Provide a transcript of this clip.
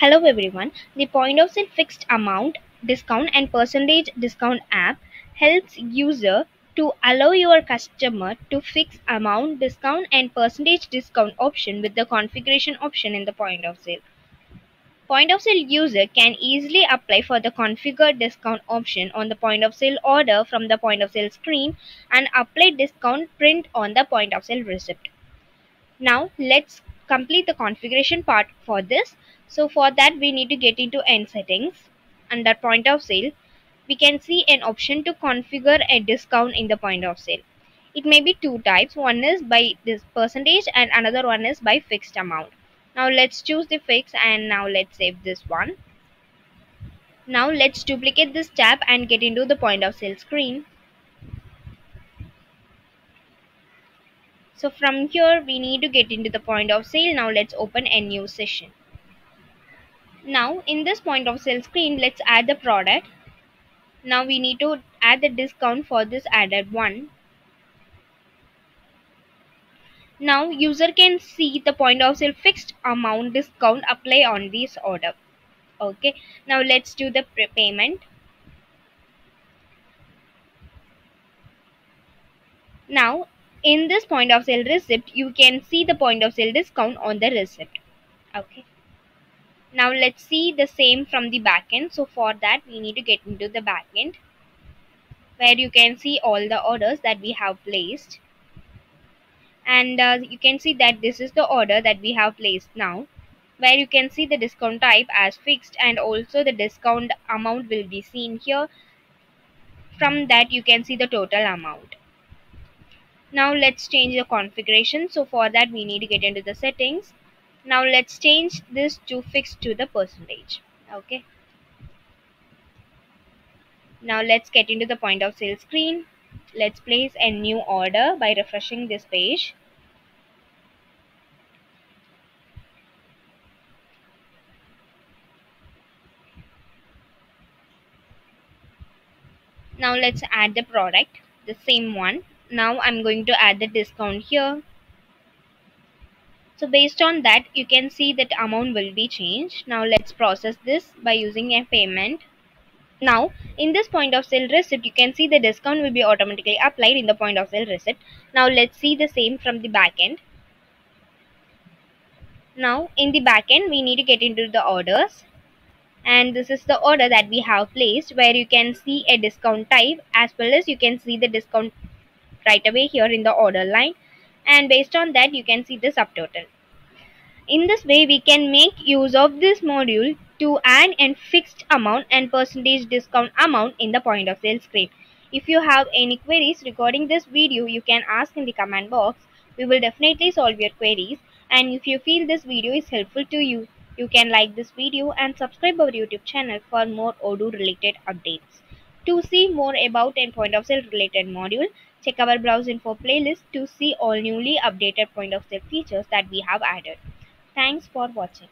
Hello everyone. The point of sale fixed amount, discount and percentage discount app helps user to allow your customer to fix amount, discount and percentage discount option with the configuration option in the point of sale. Point of sale user can easily apply for the configure discount option on the point of sale order from the point of sale screen and apply discount print on the point of sale receipt. Now let's complete the configuration part for this. So for that we need to get into end settings. Under point of sale, we can see an option to configure a discount in the point of sale. It may be two types. One is by this percentage and another one is by fixed amount. Now let's choose the fix and now let's save this one. Now let's duplicate this tab and get into the point of sale screen. So from here we need to get into the point of sale. Now let's open a new session. Now in this point of sale screen, let's add the product. Now we need to add the discount for this added one. Now user can see the point of sale fixed amount discount apply on this order. Okay. Now let's do the payment. Now in this point of sale receipt, you can see the point of sale discount on the receipt. Okay. Now let's see the same from the backend. So for that we need to get into the backend where you can see all the orders that we have placed. And you can see that this is the order that we have placed now, where you can see the discount type as fixed and also the discount amount will be seen here. From that you can see the total amount. Now let's change the configuration. So for that we need to get into the settings. Now let's change this to fixed to the percentage. Okay. Now let's get into the point of sale screen. Let's place a new order by refreshing this page. Now let's add the product, the same one. Now I'm going to add the discount here. So based on that you can see that amount will be changed. Now let's process this by using a payment. Now in this point of sale receipt, you can see the discount will be automatically applied in the point of sale receipt. Now let's see the same from the back end. Now in the back end we need to get into the orders. And this is the order that we have placed, where you can see a discount type as well as you can see the discount right away here in the order line, and based on that you can see the subtotal. In this way we can make use of this module to add a fixed amount and percentage discount amount in the point of sale screen. If you have any queries regarding this video, you can ask in the comment box. We will definitely solve your queries, and if you feel this video is helpful to you, you can like this video and subscribe our YouTube channel for more Odoo related updates. To see more about a point of sale related module, check our BrowseInfo playlist to see all newly updated point of sale features that we have added. Thanks for watching.